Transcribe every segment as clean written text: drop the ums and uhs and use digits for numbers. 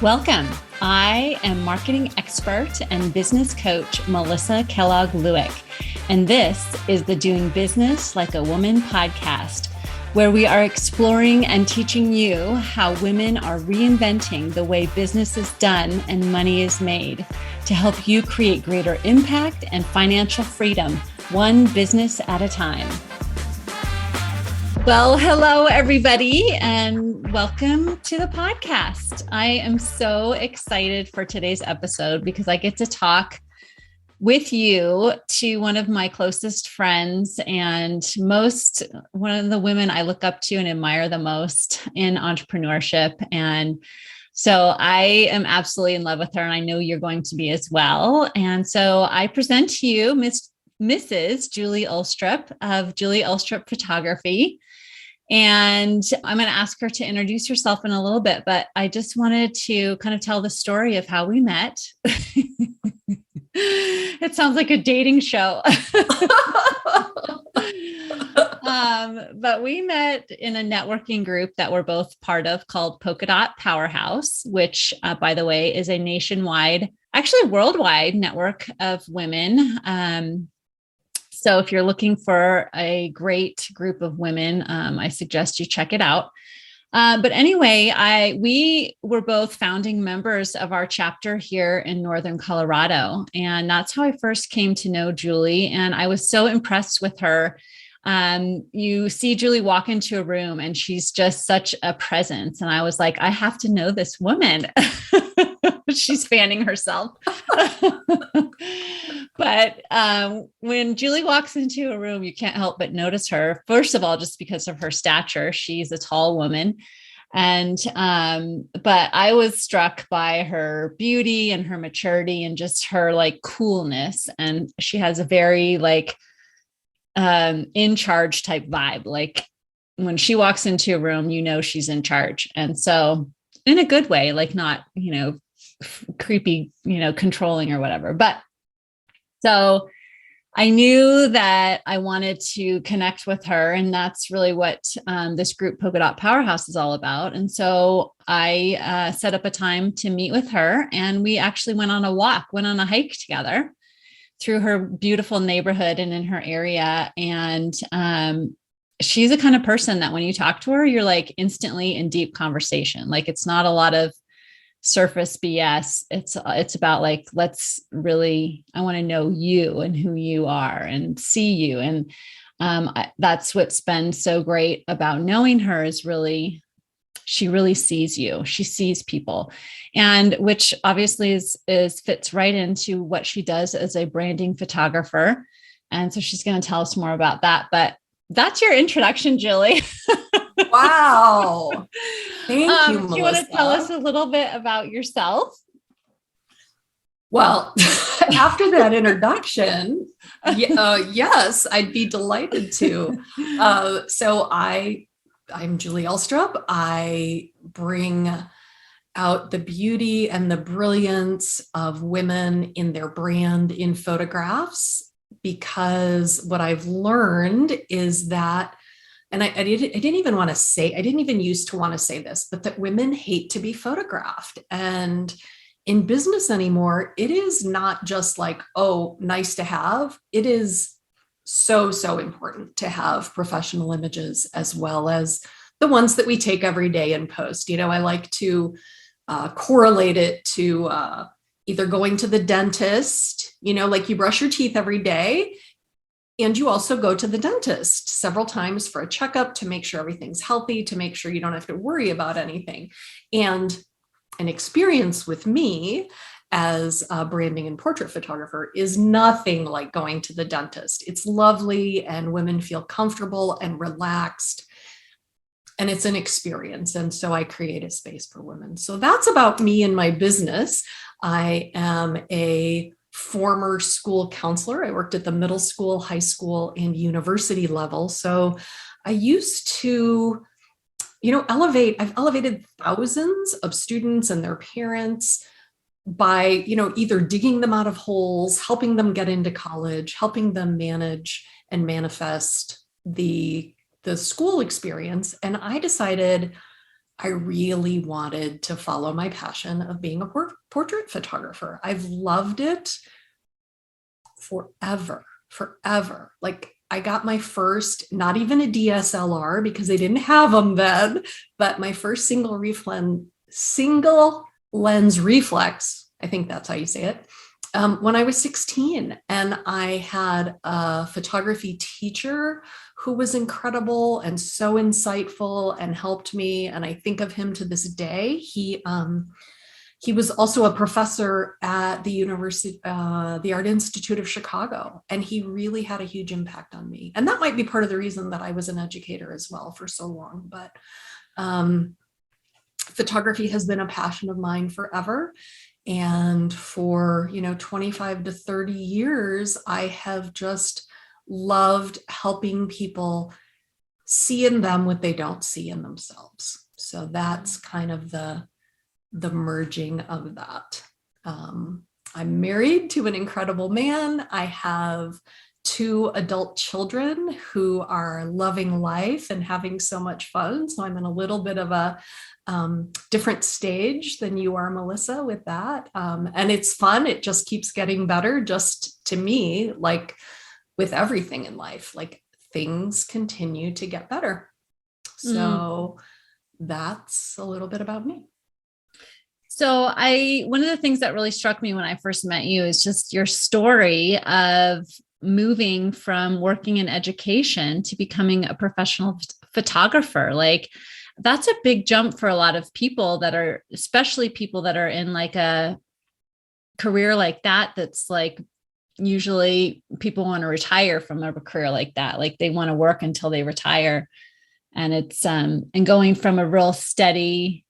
Welcome. I am marketing expert and business coach Melissa Kellogg-Lewick, and this is the Doing Business Like a Woman podcast, where we are exploring and teaching you how women are reinventing the way business is done and money is made to help you create greater impact and financial freedom, one business at a time. Well, hello, everybody, and welcome to the podcast. I am so excited for today's episode because I get to talk with you to one of my closest friends and one of the women I look up to and admire the most in entrepreneurship. And so I am absolutely in love with her, and I know you're going to be as well. And so I present to you Mrs. Julie Ulstrup of Julie Ulstrup Photography. And I'm going to ask her to introduce herself in a little bit, but I just wanted to kind of tell the story of how we met. It sounds like a dating show. But we met in a networking group that we're both part of called Polka Dot Powerhouse, which, by the way, is a nationwide, actually worldwide network of women. So if you're looking for a great group of women, I suggest you check it out. But anyway, we were both founding members of our chapter here in Northern Colorado. And that's how I first came to know Julie. And I was so impressed with her. You see Julie walk into a room and she's just such a presence. And I was like, I have to know this woman. She's fanning herself. But when Julie walks into a room, you can't help but notice her. First of all, just because of her stature, she's a tall woman. And but I was struck by her beauty and her maturity and just her like coolness. And she has a very like in charge type vibe. Like when she walks into a room, you know she's in charge. And so in a good way, like not, creepy, controlling or whatever. But so I knew that I wanted to connect with her, and that's really what this group Polka Dot Powerhouse is all about. And so I set up a time to meet with her, and we actually went on a hike together through her beautiful neighborhood and in her area. And she's the kind of person that when you talk to her, you're like instantly in deep conversation. Like it's not a lot of surface BS. It's about like, I want to know you and who you are and see you. And that's what's been so great about knowing her is she really sees you. She sees people, and which obviously is fits right into what she does as a branding photographer. And so she's going to tell us more about that, but that's your introduction, Julie. Wow. Thank you, Melissa. Do you want to tell us a little bit about yourself? Well, after that introduction, yes, I'd be delighted to. So I'm Julie Ulstrup. I bring out the beauty and the brilliance of women in their brand in photographs, because what I've learned is that, and I didn't even used to want to say this, but that women hate to be photographed. And in business anymore, it is not just like, oh, nice to have. It is so, so important to have professional images as well as the ones that we take every day and post. I like to correlate it to either going to the dentist, like you brush your teeth every day. And you also go to the dentist several times for a checkup to make sure everything's healthy, to make sure you don't have to worry about anything. And an experience with me as a branding and portrait photographer is nothing like going to the dentist. It's lovely and women feel comfortable and relaxed. And it's an experience. And so I create a space for women. So that's about me and my business. I am a former school counselor. I worked at the middle school, high school, and university level. So I used to, I've elevated thousands of students and their parents by, either digging them out of holes, helping them get into college, helping them manage and manifest the school experience. And I decided I really wanted to follow my passion of being a portrait photographer. I've loved it forever. Like I got my first, not even a DSLR because they didn't have them then, but my first single lens reflex, I think that's how you say it, when I was 16. And I had a photography teacher who was incredible and so insightful and helped me. And I think of him to this day. He was also a professor at the University, the Art Institute of Chicago, and he really had a huge impact on me. And that might be part of the reason that I was an educator as well for so long. But photography has been a passion of mine forever. And for, 25 to 30 years, I have just loved helping people see in them what they don't see in themselves. So that's kind of the merging of that. I'm married to an incredible man. I have 2 adult children who are loving life and having so much fun. So I'm in a little bit of a different stage than you are, Melissa, with that. And it's fun. It just keeps getting better. Just to me, like with everything in life, like things continue to get better. So that's a little bit about me. So one of the things that really struck me when I first met you is just your story of moving from working in education to becoming a professional photographer. Like that's a big jump for a lot of people especially people that are in like a career like that. That's like, usually people want to retire from a career like that. Like they want to work until they retire. And it's, and going from a real steady,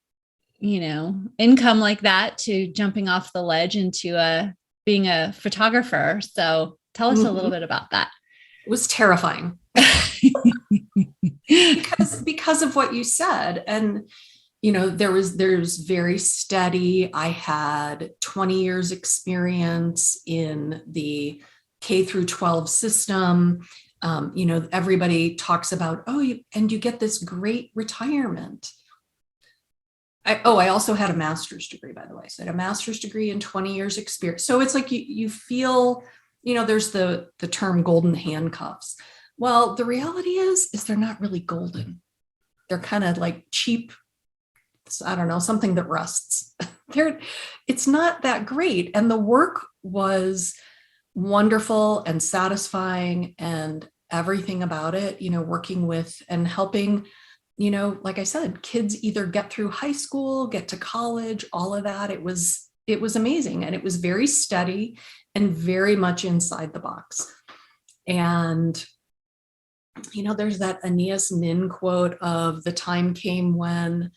income like that to jumping off the ledge into being a photographer. So tell us a little bit about that. It was terrifying because of what you said. And, there's very steady. I had 20 years experience in the K through 12 system. Everybody talks about, and you get this great retirement. I also had a master's degree, by the way. So I had a master's degree and 20 years experience. So it's like you feel, there's the term golden handcuffs. Well, the reality is they're not really golden. They're kind of like cheap, I don't know, something that rusts. It's not that great. And the work was wonderful and satisfying and everything about it, working with and helping, like I said, kids either get through high school, get to college, all of that. It was amazing. And it was very steady and very much inside the box. And, there's that Aeneas Nin quote of the time came when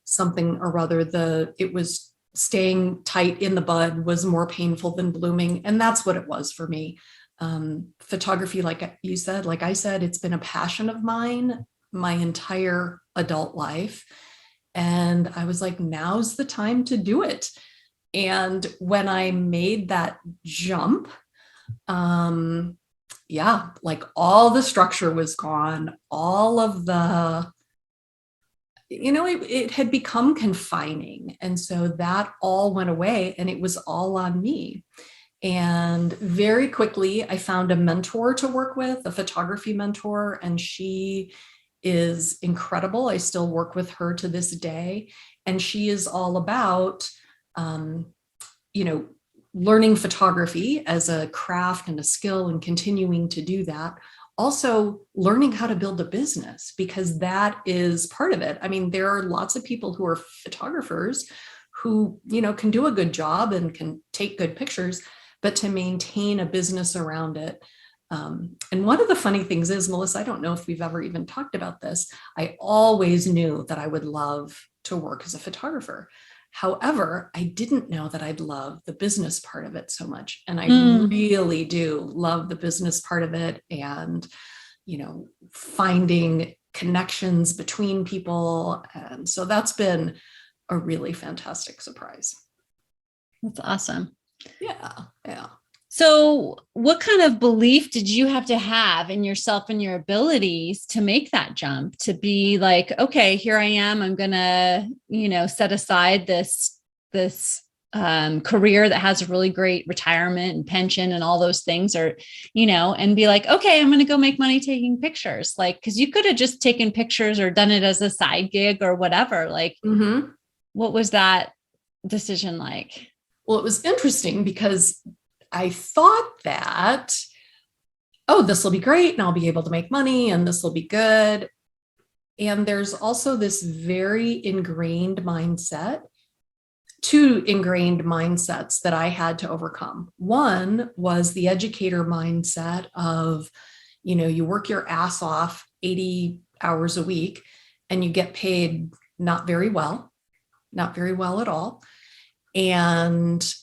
something or other, it was staying tight in the bud was more painful than blooming. And that's what it was for me. Photography, like you said, like I said, it's been a passion of mine my entire adult life. And I was like, now's the time to do it. And when I made that jump, like all the structure was gone, all of the, it had become confining. And so that all went away and it was all on me. And very quickly, I found a mentor to work with, a photography mentor, and she is incredible. I still work with her to this day. And she is all about, learning photography as a craft and a skill and continuing to do that. Also learning how to build a business, because that is part of it. I mean, there are lots of people who are photographers who, can do a good job and can take good pictures, but to maintain a business around it. And one of the funny things is, Melissa, I don't know if we've ever even talked about this. I always knew that I would love to work as a photographer. However, I didn't know that I'd love the business part of it so much. And I really do love the business part of it and, finding connections between people. And so that's been a really fantastic surprise. That's awesome. Yeah. So, what kind of belief did you have to have in yourself and your abilities to make that jump, to be like, okay, here I am. I'm going to, set aside this career that has a really great retirement and pension and all those things, or, and be like, okay, I'm going to go make money taking pictures. Like, cause you could have just taken pictures or done it as a side gig or whatever. Like, what was that decision like? Well, it was interesting because I thought that, oh, this will be great and I'll be able to make money and this will be good. And there's also this very ingrained mindset, two ingrained mindsets that I had to overcome. One was the educator mindset of, you work your ass off 80 hours a week and you get paid not very well at all. And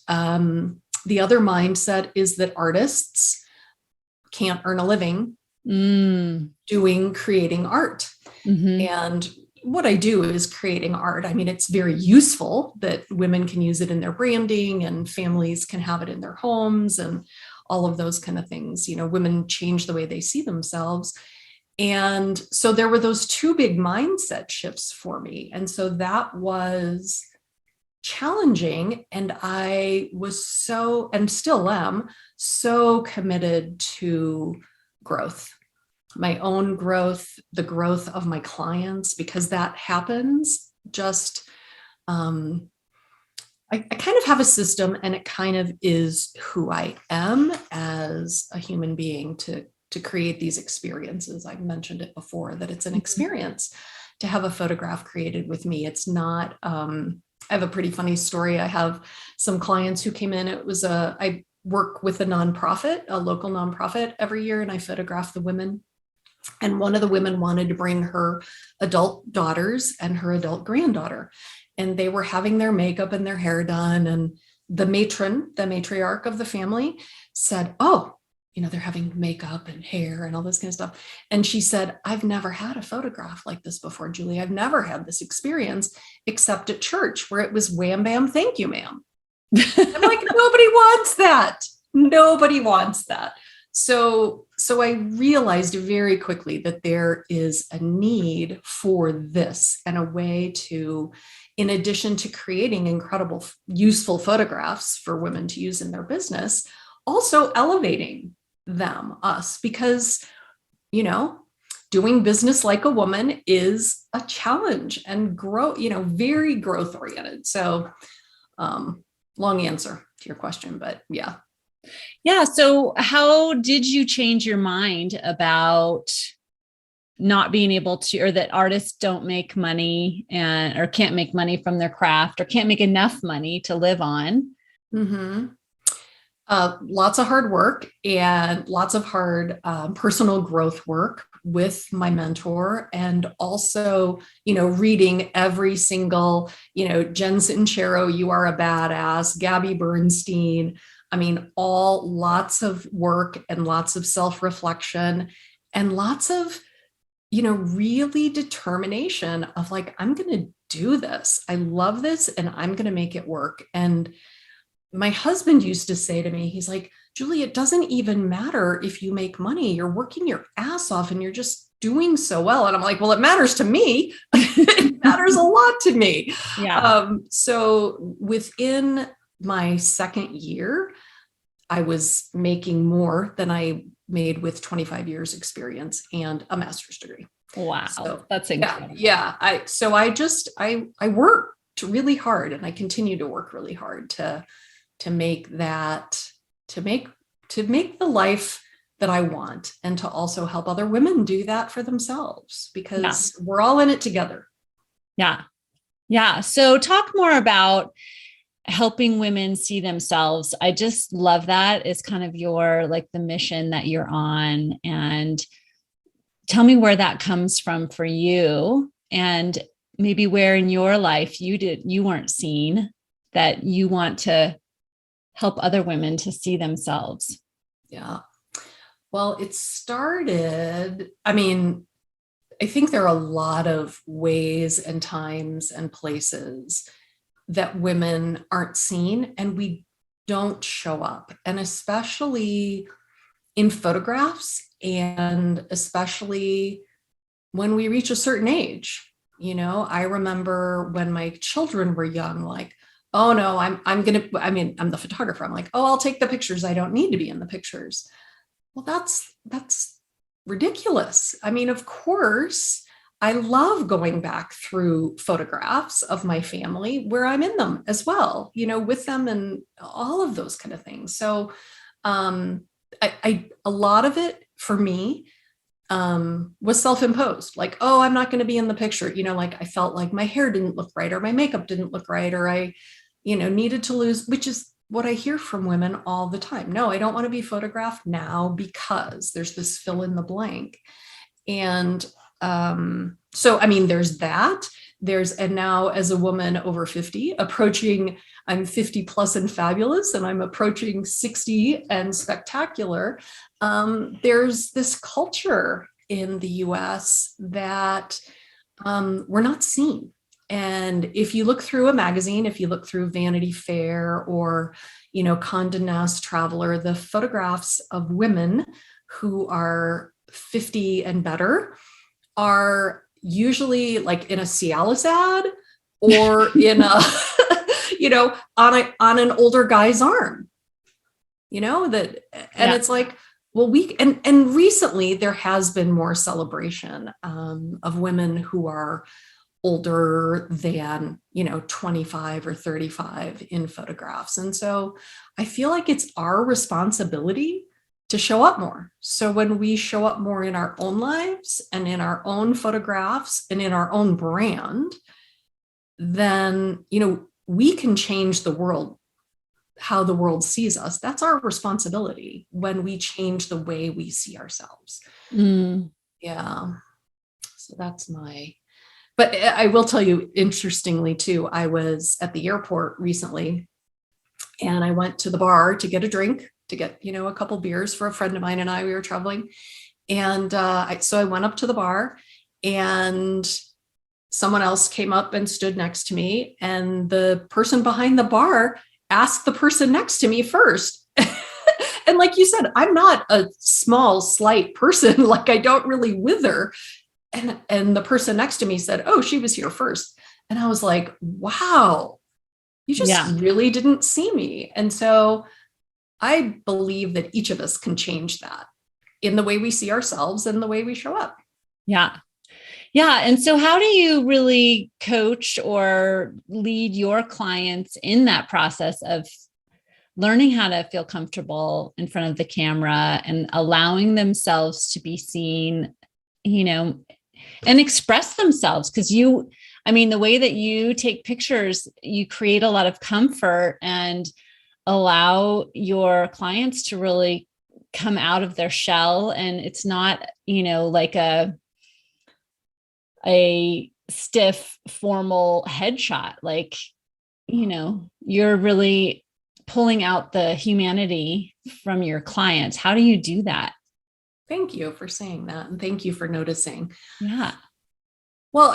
the other mindset is that artists can't earn a living creating art. And what I do is creating art. I mean, it's very useful that women can use it in their branding and families can have it in their homes and all of those kind of things. Women change the way they see themselves. And so there were those two big mindset shifts for me. And so that was challenging. And I was and still am, so committed to growth, my own growth, the growth of my clients, because that happens just, I kind of have a system, and it kind of is who I am as a human being to create these experiences. I've mentioned it before, that it's an experience to have a photograph created with me. It's not, I have a pretty funny story. I have some clients who came in. I work with a nonprofit, a local nonprofit every year, and I photograph the women. And one of the women wanted to bring her adult daughters and her adult granddaughter. And they were having their makeup and their hair done. And the matriarch of the family said, oh, they're having makeup and hair and all this kind of stuff. And she said, I've never had a photograph like this before, Julie. I've never had this experience except at church, where it was wham, bam, thank you, ma'am. I'm like, nobody wants that. Nobody wants that. So I realized very quickly that there is a need for this, and a way to, in addition to creating incredible, useful photographs for women to use in their business, also elevating us, because, doing business like a woman is a challenge and very growth oriented. So, long answer to your question, but yeah. Yeah. So how did you change your mind about not being able to, or that artists don't make money or can't make money from their craft, or can't make enough money to live on? Lots of hard work and lots of hard personal growth work with my mentor, and also, reading every single, Jen Sincero, You Are a Badass, Gabby Bernstein. I mean, all lots of work and lots of self-reflection and lots of, really determination of like, I'm going to do this. I love this and I'm going to make it work. And my husband used to say to me, he's like, Julie, it doesn't even matter if you make money. You're working your ass off and you're just doing so well. And I'm like, well, it matters to me. It matters a lot to me. Yeah. So within my second year, I was making more than I made with 25 years experience and a master's degree. Wow. So, that's incredible. Yeah. I worked really hard, and I continue to work really hard to make the life that I want, and to also help other women do that for themselves, because we're all in it together. Yeah. Yeah. So talk more about helping women see themselves. I just love that. It's kind of the mission that you're on, and tell me where that comes from for you, and maybe where in your life you weren't seen, that you want to help other women to see themselves. Yeah. Well, it started, I think there are a lot of ways and times and places that women aren't seen, and we don't show up. And especially in photographs, and especially when we reach a certain age. I remember when my children were young, like, oh no, I'm the photographer. I'm like, oh, I'll take the pictures. I don't need to be in the pictures. Well, that's ridiculous. I mean, of course, I love going back through photographs of my family where I'm in them as well, with them and all of those kind of things. So a lot of it for me was self-imposed, like, oh, I'm not going to be in the picture. Like I felt like my hair didn't look right, or my makeup didn't look right, or I, needed to lose, which is what I hear from women all the time. No, I don't want to be photographed now because there's this fill in the blank. And so, I mean, there's that. And now as a woman over 50, I'm 50 plus and fabulous, and I'm approaching 60 and spectacular. There's this culture in the US that we're not seen. And if you look through a magazine, if you look through Vanity Fair or, Condé Nast Traveler, the photographs of women who are 50 and better are usually like in a Cialis ad or in a, on an older guy's arm, it's like, well, and recently there has been more celebration of women who are older than 25 or 35 in photographs. And so I feel like it's our responsibility to show up more. So when we show up more in our own lives and in our own photographs and in our own brand, then we can change the world, how the world sees us. That's our responsibility when we change the way we see ourselves. Yeah. So that's but I will tell you, interestingly too, I was at the airport recently and I went to the bar to get a drink, to get, a couple beers for a friend of mine and I, we were traveling. And so I went up to the bar and someone else came up and stood next to me. And the person behind the bar asked the person next to me first. And like you said, I'm not a small, slight person. Like I don't really wither. And the person next to me said, oh, she was here first. And I was like, wow, you just really didn't see me. And so I believe that each of us can change that in the way we see ourselves and the way we show up. Yeah. Yeah. And so how do you really coach or lead your clients in that process of learning how to feel comfortable in front of the camera and allowing themselves to be seen, and express themselves? Because the way that you take pictures, you create a lot of comfort and allow your clients to really come out of their shell. And it's not, like a stiff formal headshot. Like, you're really pulling out the humanity from your clients. How do you do that? Thank you for saying that. And thank you for noticing. Yeah. Well,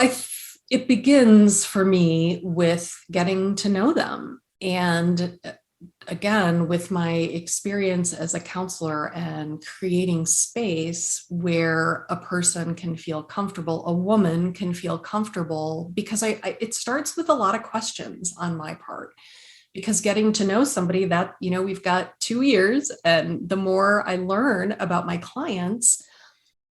it begins for me with getting to know them. And again, with my experience as a counselor and creating space where a person can feel comfortable, a woman can feel comfortable, because it starts with a lot of questions on my part. Because getting to know somebody that, we've got 2 years, and the more I learn about my clients,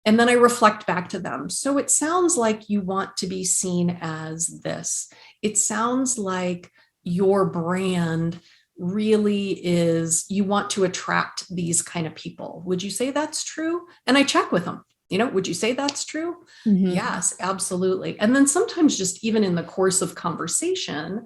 and then I reflect back to them. So it sounds like you want to be seen as this. It sounds like your brand really is, you want to attract these kind of people. Would you say that's true? And I check with them. Would you say that's true? Mm-hmm. Yes, absolutely. And then sometimes just even in the course of conversation,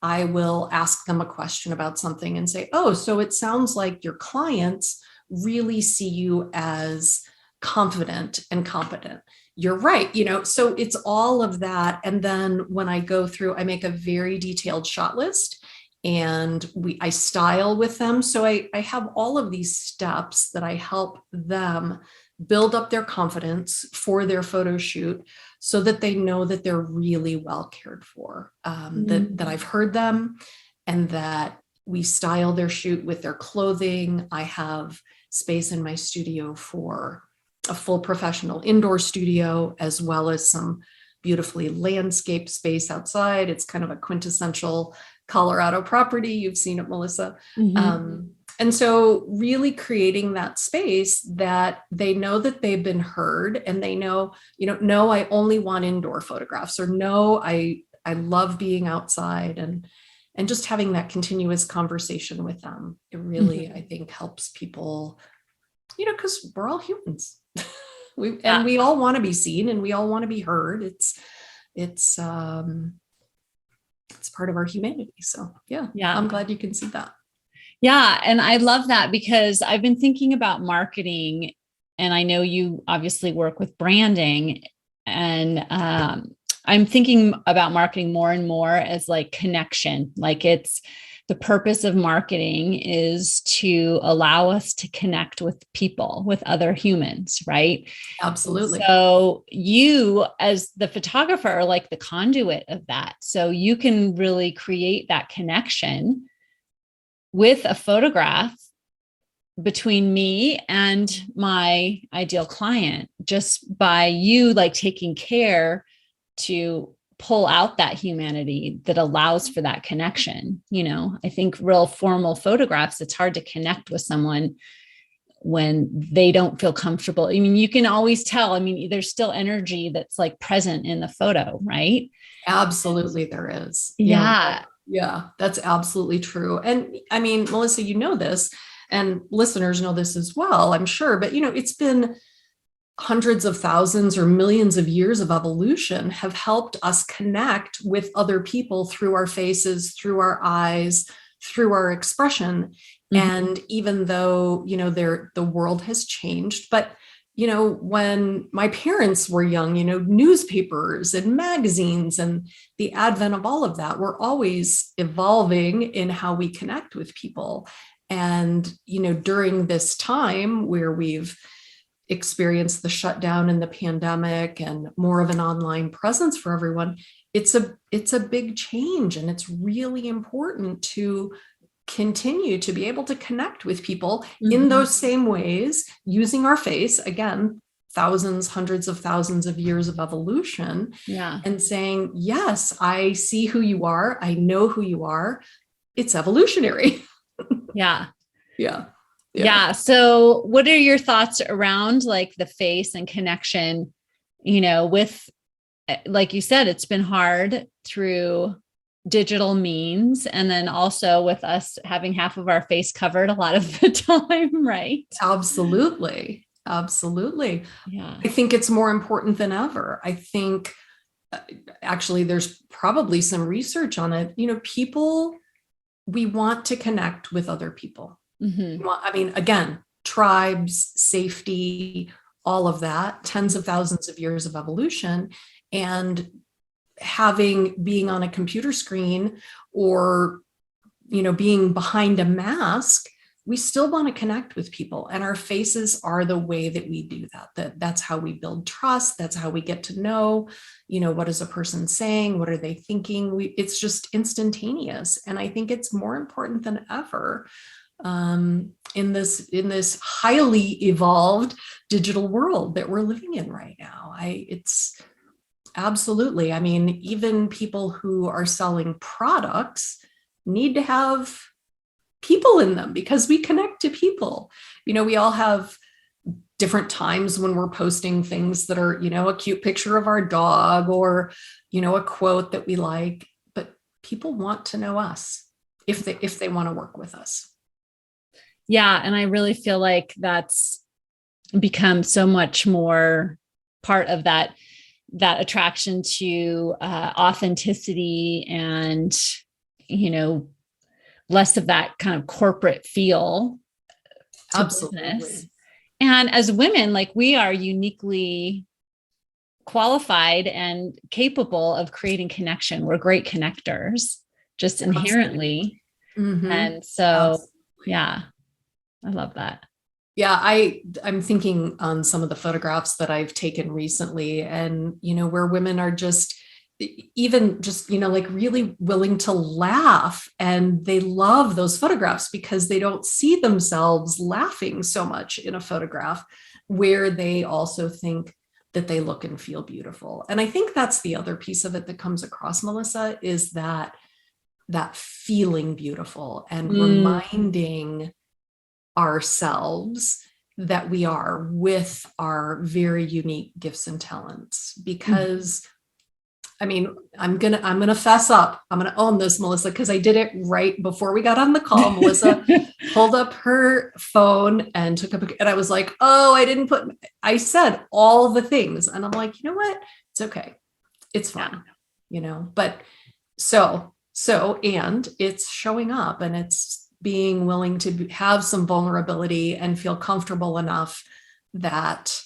I will ask them a question about something and say, oh, so it sounds like your clients really see you as confident and competent. You're right. So it's all of that. And then when I go through, I make a very detailed shot list and I style with them. So I have all of these steps that I help them build up their confidence for their photo shoot so that they know that they're really well cared for, that I've heard them and that we style their shoot with their clothing. I have space in my studio for a full professional indoor studio, as well as some beautifully landscaped space outside. It's kind of a quintessential Colorado property. You've seen it, Melissa. And so really creating that space that they know that they've been heard, and they know, no, I only want indoor photographs, or no, I love being outside, and just having that continuous conversation with them. It really, I think, helps people, because we're all humans. We all want to be seen, and we all want to be heard. It's part of our humanity. So yeah, I'm glad you can see that. Yeah. And I love that, because I've been thinking about marketing, and I know you obviously work with branding, and I'm thinking about marketing more and more as like connection. Like, it's the purpose of marketing is to allow us to connect with people, with other humans, right? Absolutely. So you, as the photographer, are like the conduit of that. So you can really create that connection with a photograph between me and my ideal client, just by you like taking care to pull out that humanity that allows for that connection. I think real formal photographs, it's hard to connect with someone when they don't feel comfortable. I mean, you can always tell, there's still energy that's like present in the photo, right? Absolutely, there is. Yeah. Yeah, that's absolutely true. And I mean, Melissa, this, and listeners know this as well, I'm sure, but it's been hundreds of thousands or millions of years of evolution have helped us connect with other people through our faces, through our eyes, through our expression. And even though, the world has changed, but when my parents were young, newspapers and magazines and the advent of all of that, we're always evolving in how we connect with people. And, during this time where we've experienced the shutdown and the pandemic and more of an online presence for everyone, it's a big change. And it's really important to continue to be able to connect with people in those same ways, using our face, again, hundreds of thousands of years of evolution, and saying, yes, I see who you are. I know who you are. It's evolutionary. Yeah. So what are your thoughts around like the face and connection, with, like you said, it's been hard through digital means, and then also with us having half of our face covered a lot of the time, right? Absolutely. Yeah. I think it's more important than ever. I think actually there's probably some research on it. People, we want to connect with other people. Again, tribes, safety, all of that, tens of thousands of years of evolution, and being on a computer screen or, being behind a mask, we still want to connect with people, and our faces are the way that we do that. That's how we build trust. That's how we get to know, what is a person saying? What are they thinking? It's just instantaneous. And I think it's more important than ever in this highly evolved digital world that we're living in right now. It's absolutely. Even people who are selling products need to have people in them, because we connect to people. We all have different times when we're posting things that are, a cute picture of our dog or, a quote that we like, but people want to know us if they want to work with us. Yeah. And I really feel like that's become so much more part of that attraction to authenticity and, less of that kind of corporate feel to Absolutely. business. And as women, like, we are uniquely qualified and capable of creating connection. We're great connectors, just inherently. And so, absolutely. Yeah, I love that. Yeah, I'm thinking on some of the photographs that I've taken recently, and, where women are just even just, like really willing to laugh. And they love those photographs because they don't see themselves laughing so much in a photograph, where they also think that they look and feel beautiful. And I think that's the other piece of it that comes across, Melissa, is that feeling beautiful and reminding ourselves that we are, with our very unique gifts and talents. Because I mean, I'm gonna fess up. I'm gonna own this, Melissa, because I did it right before we got on the call. Melissa pulled up her phone and took up, and I was like, oh, I said all the things. And I'm like, you know what? It's okay. It's fine, but and it's showing up, and it's being willing to have some vulnerability and feel comfortable enough that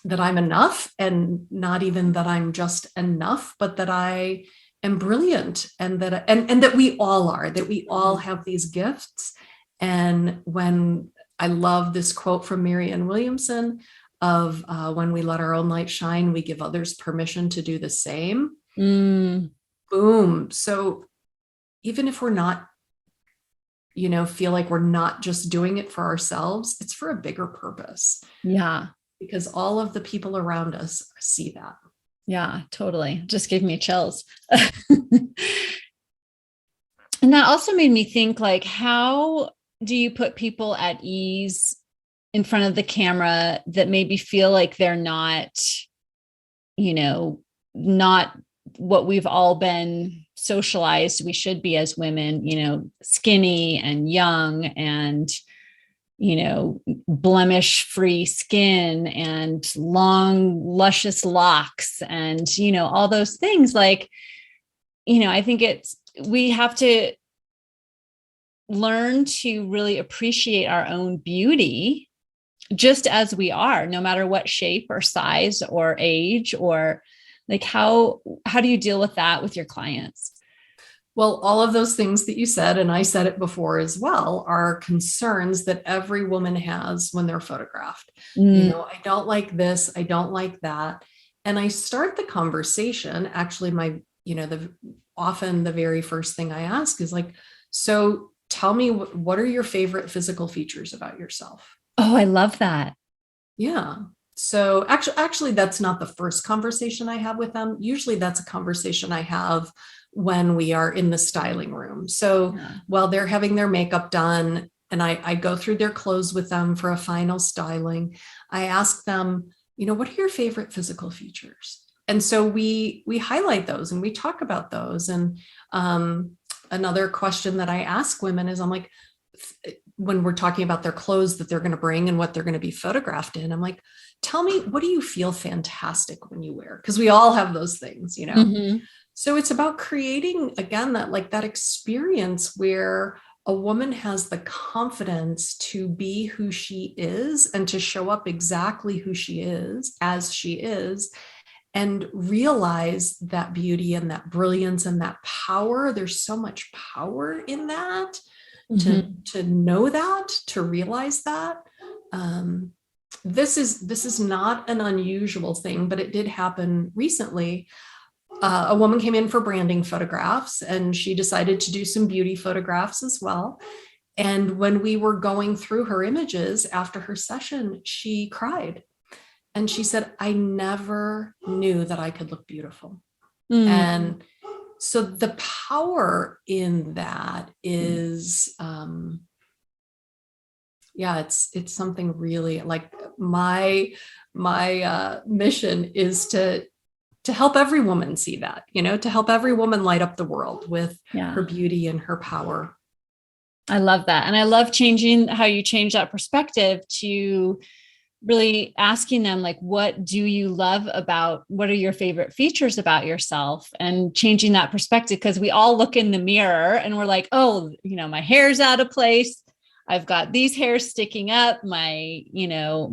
I'm enough, and not even that I'm just enough, but that I am brilliant, and that and that we all are, that we all have these gifts. And when I love this quote from Marianne Williamson of when we let our own light shine, we give others permission to do the same. Boom. So even if we're not, feel like we're not just doing it for ourselves, it's for a bigger purpose. Yeah. Because all of the people around us see that. Yeah, totally. Just gave me chills. And that also made me think, like, how do you put people at ease in front of the camera that maybe feel like they're not, not what we've all been socialized we should be as women, skinny and young and, blemish-free skin and long, luscious locks and, all those things. Like, I think we have to learn to really appreciate our own beauty just as we are, no matter what shape or size or age, or like, how do you deal with that with your clients? Well, all of those things that you said, and I said it before as well, are concerns that every woman has when they're photographed. I don't like this, I don't like that. And I start the conversation, actually, often the very first thing I ask is like, so tell me, what are your favorite physical features about yourself? Oh, I love that. Yeah. So actually, that's not the first conversation I have with them. Usually that's a conversation I have when we are in the styling room. So while they're having their makeup done and I go through their clothes with them for a final styling, I ask them, what are your favorite physical features? And so we highlight those and we talk about those. And another question that I ask women is, I'm like, when we're talking about their clothes that they're going to bring and what they're going to be photographed in, I'm like, tell me, what do you feel fantastic when you wear? Because we all have those things, So it's about creating, again, that experience where a woman has the confidence to be who she is and to show up exactly who she is, as she is, and realize that beauty and that brilliance and that power. There's so much power in that. To know that, to realize that. This is not an unusual thing, but it did happen recently. A woman came in for branding photographs and she decided to do some beauty photographs as well. And when we were going through her images after her session, she cried. And she said, I never knew that I could look beautiful. And so the power in that is, it's something really, like, my mission is to help every woman see that, to help every woman light up the world with her beauty and her power. I love that. And I love how you change that perspective to really asking them, like, what do you love what are your favorite features about yourself, and changing that perspective. Because we all look in the mirror and we're like, oh, my hair's out of place. I've got these hairs sticking up. My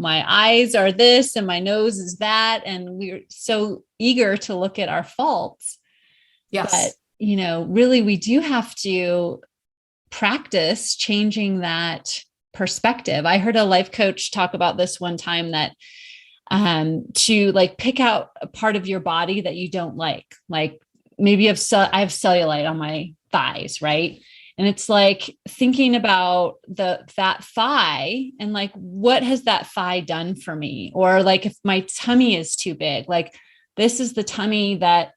eyes are this and my nose is that. And we're so eager to look at our faults. Yes. But, really, we do have to practice changing that perspective. I heard a life coach talk about this one time, that to like pick out a part of your body that you don't like maybe I have cellulite on my thighs, right? And it's like thinking about that thigh and like, what has that thigh done for me? Or like, if my tummy is too big, like this is the tummy that,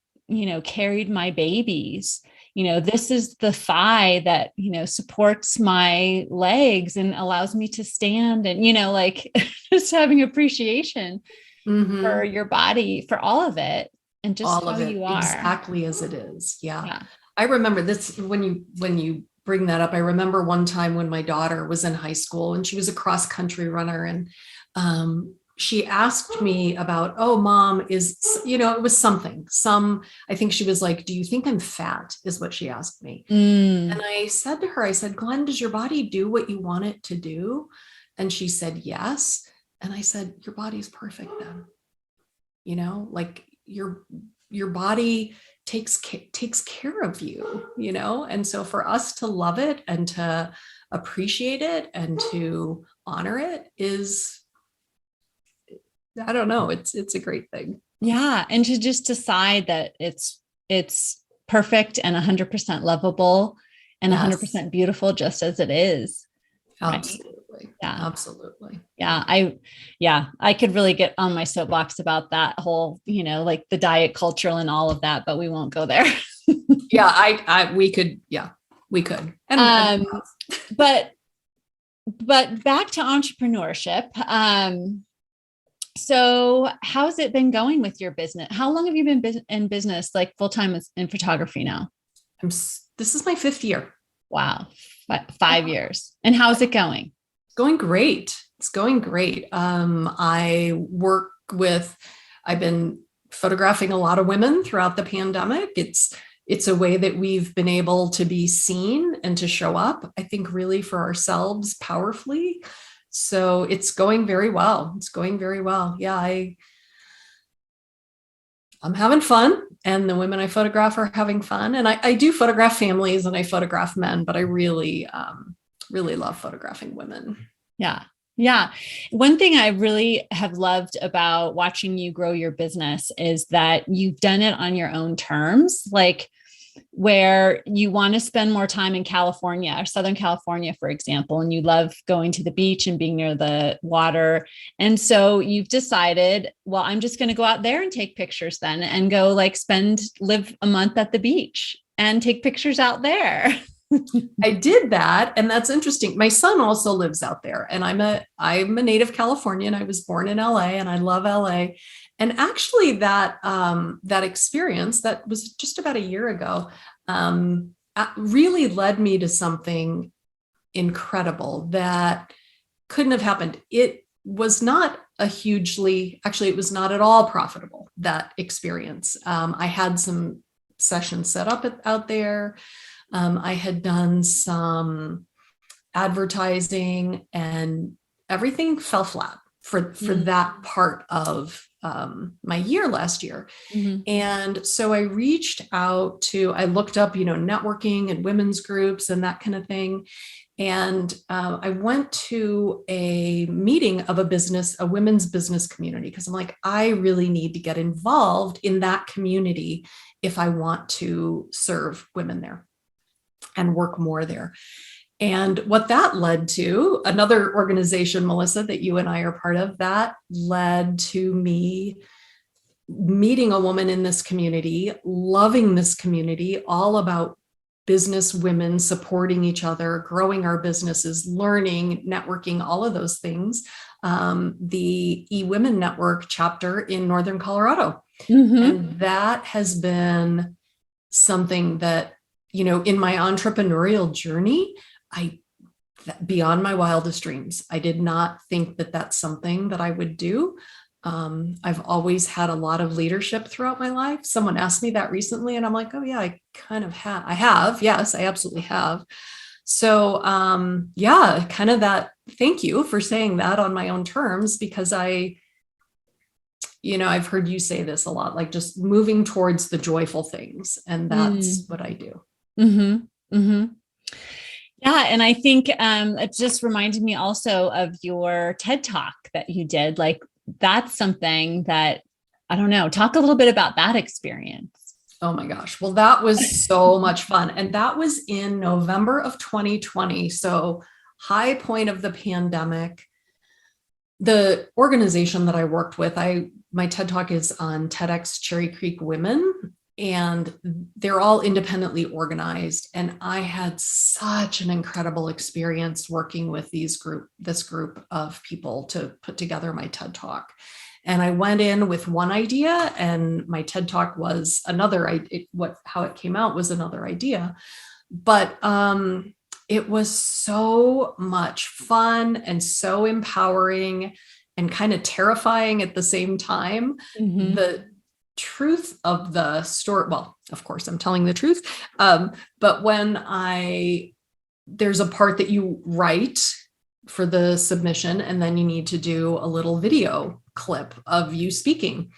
carried my babies. This is the thigh that, supports my legs and allows me to stand and, like just having appreciation for your body, for all of it, and just All how of it you are. exactly as it is. Yeah. Yeah. I remember this when you bring that up. I remember one time when my daughter was in high school and she was a cross country runner, and she asked me about, oh, mom, it was I think she was like, do you think I'm fat? Is what she asked me. And I said to her, I said, Glenn, does your body do what you want it to do? And she said, yes. And I said, your body's perfect then. Like your body takes care of you, and so for us to love it and to appreciate it and to honor it is, I don't know, it's a great thing. Yeah. And to just decide that it's perfect and 100% lovable and 100% beautiful just as it is. Absolutely. Right? Yeah. Absolutely. Yeah. I could really get on my soapbox about that whole, like the diet culture and all of that, but we won't go there. Yeah. We could. And but back to entrepreneurship. So how's it been going with your business? How long have you been in business, like full-time in photography now? This is my 5th year. Wow. 5 years. And how's it going? Going great. It's going great. I've been photographing a lot of women throughout the pandemic. It's a way that we've been able to be seen and to show up, I think, really for ourselves powerfully. So it's going very well. Yeah, I'm having fun, and the women I photograph are having fun. And I do photograph families and I photograph men, but I really, really love photographing women. Yeah. Yeah. One thing I really have loved about watching you grow your business is that you've done it on your own terms, like where you want to spend more time in California or Southern California, for example, and you love going to the beach and being near the water. And so you've decided, well, I'm just going to go out there and take pictures then, and go live a month at the beach and take pictures out there. I did that. And that's interesting. My son also lives out there, and I'm a native Californian. I was born in LA and I love LA. And actually that experience that was just about a year ago, really led me to something incredible that couldn't have happened. It was not it was not at all profitable, that experience. I had some sessions set up out there. I had done some advertising, and everything fell flat for that part of my year last year. Mm-hmm. And so I reached out I looked up, networking and women's groups and that kind of thing. And I went to a meeting of a women's business community, because I'm like, I really need to get involved in that community if I want to serve women there and work more there. And what that led to, another organization, Melissa, that you and I are part of, that led to me meeting a woman in this community, loving this community, all about business women supporting each other, growing our businesses, learning, networking, all of those things. The eWomen Network chapter in Northern Colorado. Mm-hmm. And that has been something that, in my entrepreneurial journey, beyond my wildest dreams. I did not think that that's something that I would do. I've always had a lot of leadership throughout my life. Someone asked me that recently, and I'm like, oh yeah, I kind of have. I have. Yes, I absolutely have. So kind of that. Thank you for saying that on my own terms, because I've heard you say this a lot, like just moving towards the joyful things. And that's what I do. Mm-hmm. Mm-hmm. Yeah. And I think it just reminded me also of your TED Talk that you did, like that's something that, I don't know, talk a little bit about that experience. Oh my gosh. Well, that was so much fun. And that was in November of 2020. So high point of the pandemic. The organization that I worked with, my TED Talk is on TEDx Cherry Creek Women, and they're all independently organized. And I had such an incredible experience working with this group of people to put together my TED Talk. And I went in with one idea, and my TED Talk was another. How it came out was another idea, but it was so much fun and so empowering and kind of terrifying at the same time. Mm-hmm. The truth of the story, well, of course, I'm telling the truth. But there's a part that you write for the submission, and then you need to do a little video clip of you speaking.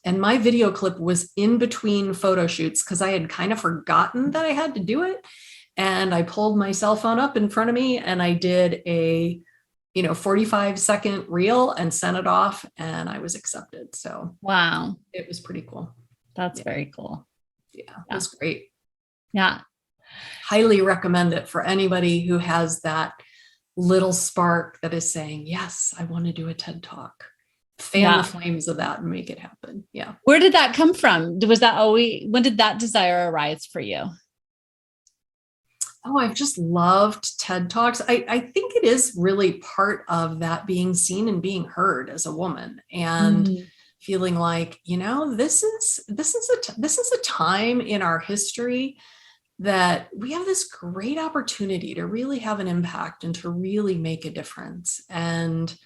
And my video clip was in between photo shoots because I had kind of forgotten that I had to do it. And I pulled my cell phone up in front of me and I did a 45-second reel and sent it off, and I was accepted. So wow, it was pretty cool. That's very cool. Yeah, it was great. Yeah. Highly recommend it for anybody who has that little spark that is saying, yes, I want to do a TED Talk. Fan the flames of that and make it happen. Yeah. Where did that come from? When did that desire arise for you? Oh, I've just loved TED Talks. I think it is really part of that being seen and being heard as a woman, and feeling like, this is a time in our history that we have this great opportunity to really have an impact and to really make a difference. And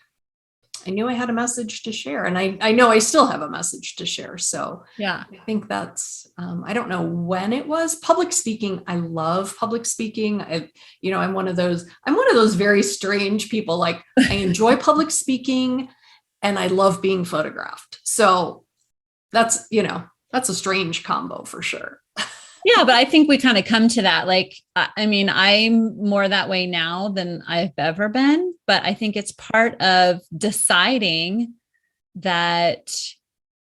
I knew I had a message to share, and I know I still have a message to share. So yeah, I think that's, I don't know when it was. Public speaking. I love public speaking. I'm one of those very strange people. Like, I enjoy public speaking and I love being photographed. So that's a strange combo for sure. Yeah, but I think we kind of come to that. Like, I mean, I'm more that way now than I've ever been, but I think it's part of deciding that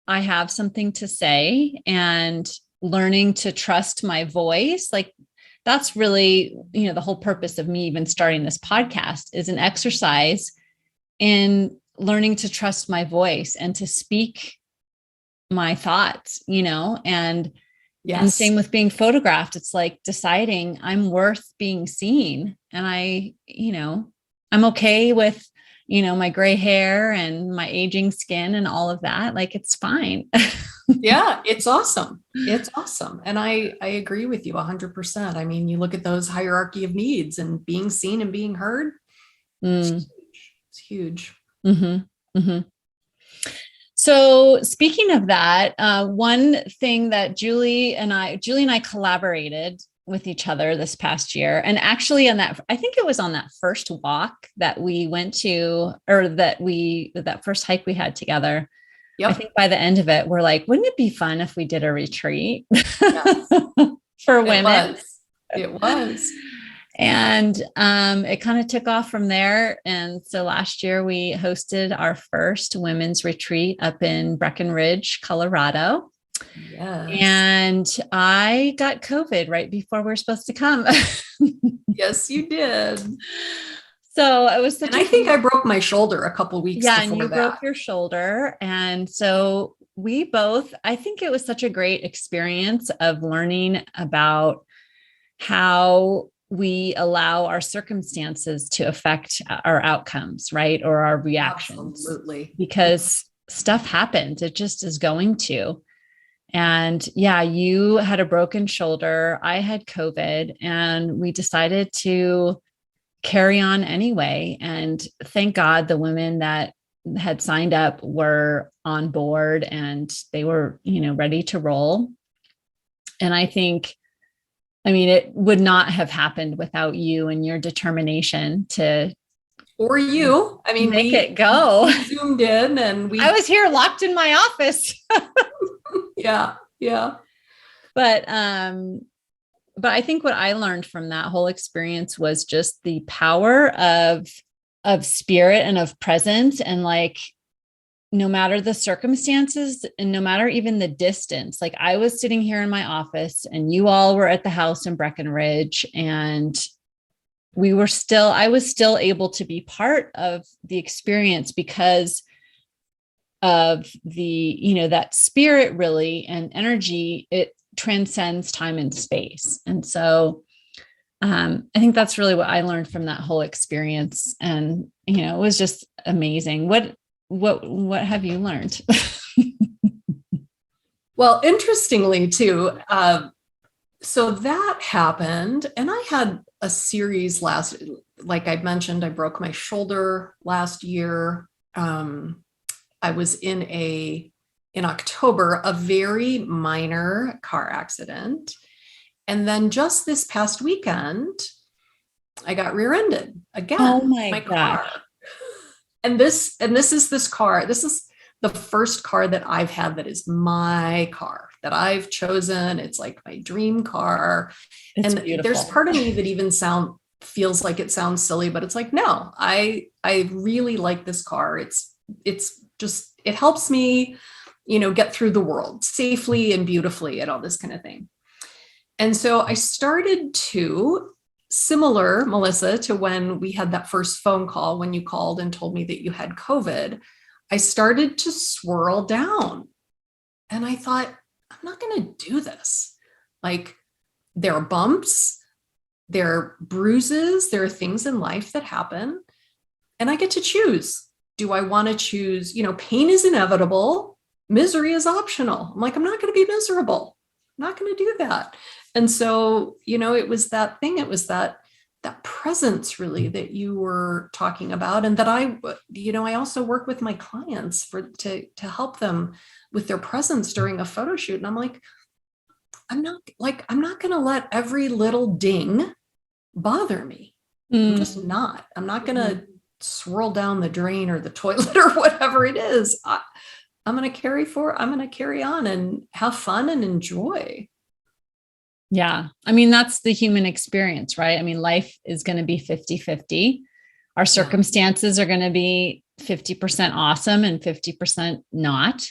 I have something to say and learning to trust my voice. Like, that's really, the whole purpose of me even starting this podcast is an exercise in learning to trust my voice and to speak my thoughts, and yes. And same with being photographed. It's like deciding I'm worth being seen. And I'm okay with, my gray hair and my aging skin and all of that. Like, it's fine. Yeah, it's awesome. It's awesome. And I agree with you 100%. I mean, you look at those hierarchy of needs, and being seen and being heard. It's huge. Mm-hmm. Mm-hmm. So speaking of that, one thing that Julie and I collaborated with each other this past year, and actually I think it was on that first walk that we went to, or that first hike we had together. Yep. I think by the end of it, we're like, wouldn't it be fun if we did a retreat for women? It was. And it kind of took off from there. And so last year we hosted our first women's retreat up in Breckenridge, Colorado. Yes. And I got COVID right before we were supposed to come. Yes, you did. So it was I think I broke my shoulder a couple weeks before that. Yeah, and you broke your shoulder. And so I think it was such a great experience of learning about how we allow our circumstances to affect our outcomes, right? Or our reactions. Absolutely. Because stuff happens. It just is going to. And yeah, you had a broken shoulder. I had COVID, and we decided to carry on anyway. And thank God the women that had signed up were on board, and they were, ready to roll. And it would not have happened without you and your determination to, or you, make it go. We zoomed in, and I was here locked in my office. Yeah. But I think what I learned from that whole experience was just the power of spirit and of presence. And like, no matter the circumstances and no matter even the distance, like I was sitting here in my office and you all were at the house in Breckenridge, and I was still able to be part of the experience because of that spirit really, and energy. It transcends time and space. And so I think that's really what I learned from that whole experience. And, it was just amazing. What have you learned? Well, interestingly too, so that happened, and I had a series like I mentioned, I broke my shoulder last year. I was in October, a very minor car accident. And then just this past weekend, I got rear-ended again. Oh my gosh. car. And this is this car. This is the first car that I've had that is my car that I've chosen. It's like my dream car. It's and beautiful. There's part of me that even feels like it sounds silly, but it's like, no, I really like this car. It's just, it helps me, get through the world safely and beautifully and all this kind of thing. And so I started to, similar, Melissa, to when we had that first phone call, when you called and told me that you had COVID, I started to swirl down. And I thought, I'm not going to do this. Like, there are bumps, there are bruises, there are things in life that happen, and I get to choose. Do I want to choose, pain is inevitable, misery is optional. I'm like, I'm not going to be miserable. I'm not going to do that. And so, it was that thing. It was that presence really that you were talking about. And that I also work with my clients to help them with their presence during a photo shoot. And I'm like, I'm not going to let every little ding bother me. I'm just not. I'm not going to swirl down the drain or the toilet or whatever it is. I'm going to carry on and have fun and enjoy. Yeah. I mean, that's the human experience, right? I mean, life is going to be 50-50. Our circumstances are going to be 50% awesome and 50% not.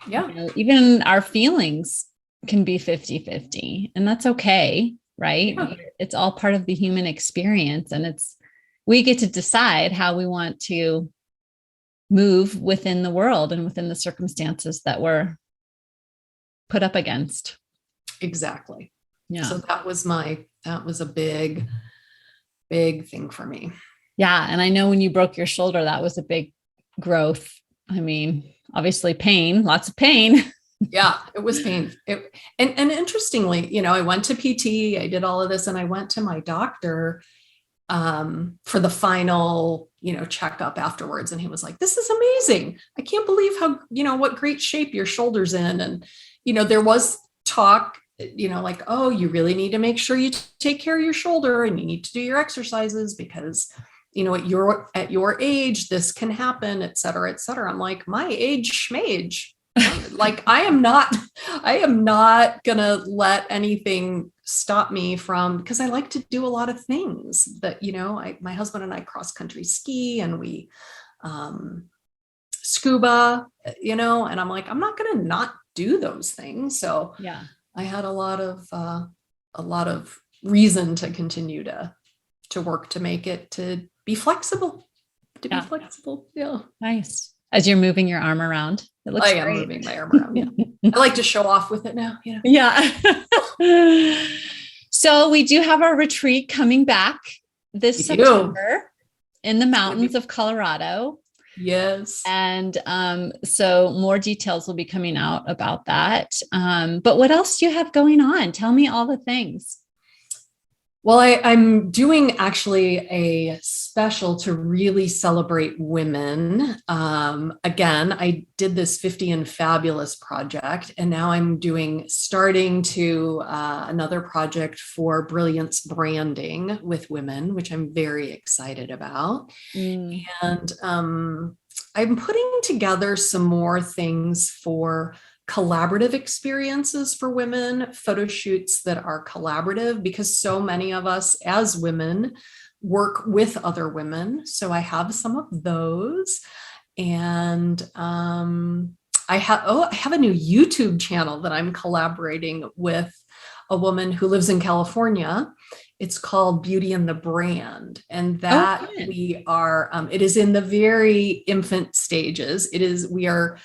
Yeah. Even our feelings can be 50-50, and that's okay, right? Yeah. It's all part of the human experience, and we get to decide how we want to move within the world and within the circumstances that we're put up against. Exactly. Yeah. So that was a big, big thing for me. Yeah. And I know when you broke your shoulder, that was a big growth. I mean, obviously pain, lots of pain. Yeah, it was pain. And interestingly, I went to PT, I did all of this, and I went to my doctor for the final, checkup afterwards. And he was like, this is amazing. I can't believe how, what great shape your shoulder's in. And, there was talk, like, oh, you really need to make sure you take care of your shoulder and you need to do your exercises because, at your age, this can happen, et cetera, et cetera. I'm like, my age schmage. Like, I am not gonna let anything stop me from, because I like to do a lot of things that, my husband and I cross country ski, and we scuba, and I'm like, I'm not gonna not do those things. So yeah, I had a lot of reason to continue to work to make it, to be flexible, be flexible. Yeah. Nice. As you're moving your arm around, it looks great. I am moving my arm around. Yeah. I like to show off with it now. Yeah. So we do have our retreat coming back this September in the mountains of Colorado. Yes. And so more details will be coming out about that. But what else do you have going on? Tell me all the things. Well, I'm doing actually a special to really celebrate women. Again, I did this 50 and Fabulous project, and now I'm starting to another project for Brilliance Branding with women, which I'm very excited about. And I'm putting together some more things for collaborative experiences for women, photo shoots that are collaborative, because so many of us as women work with other women. So I have some of those. And I have a new YouTube channel that I'm collaborating with a woman who lives in California. It's called Beauty and the Brand. And that it is in the very infant stages. We are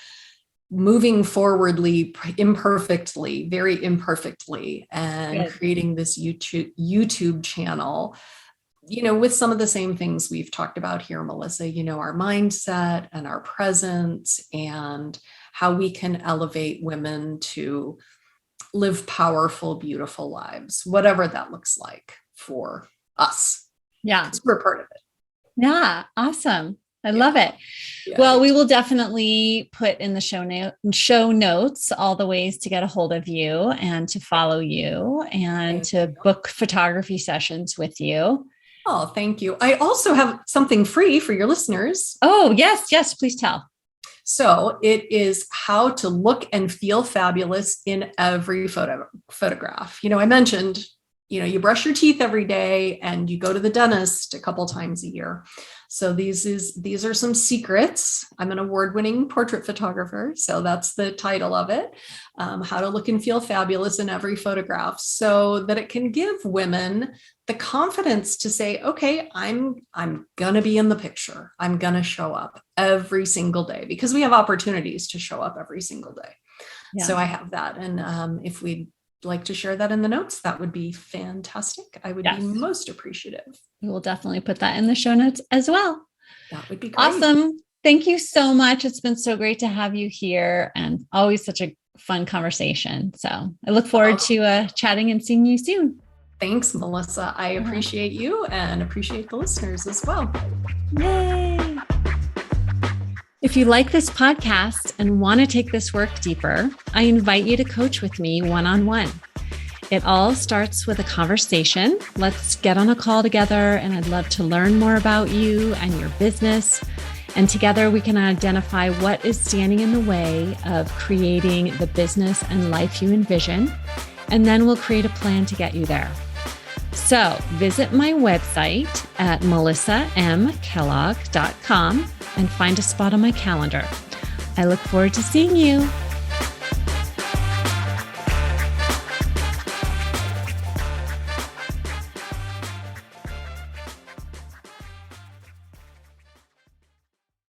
moving forwardly, very imperfectly, and creating this YouTube channel, with some of the same things we've talked about here, Melissa, our mindset and our presence and how we can elevate women to live powerful, beautiful lives, whatever that looks like for us. Yeah. We're part of it. Yeah. Awesome. I love it. Yeah. Well, we will definitely put in the show notes all the ways to get a hold of you and to follow you and to book photography sessions with you. Oh, thank you. I also have something free for your listeners. Oh, yes. Yes. Please tell. So it is how to look and feel fabulous in every photograph. I mentioned, you brush your teeth every day and you go to the dentist a couple times a year. So these are some secrets. I'm an award-winning portrait photographer, so that's the title of it. How to look and feel fabulous in every photograph, so that it can give women the confidence to say, okay, I'm gonna be in the picture. I'm gonna show up every single day, because we have opportunities to show up every single day. Yeah. So I have that, and if we'd like to share that in the notes, that would be fantastic. I would be most appreciative. We will definitely put that in the show notes as well. That would be great. Awesome. Thank you so much. It's been so great to have you here, and always such a fun conversation. So I look forward to chatting and seeing you soon. Thanks, Melissa. I appreciate you and appreciate the listeners as well. Yay. If you like this podcast and want to take this work deeper, I invite you to coach with me one-on-one. It all starts with a conversation. Let's get on a call together, and I'd love to learn more about you and your business. And together we can identify what is standing in the way of creating the business and life you envision. And then we'll create a plan to get you there. So visit my website at melissamkellogg.com and find a spot on my calendar. I look forward to seeing you.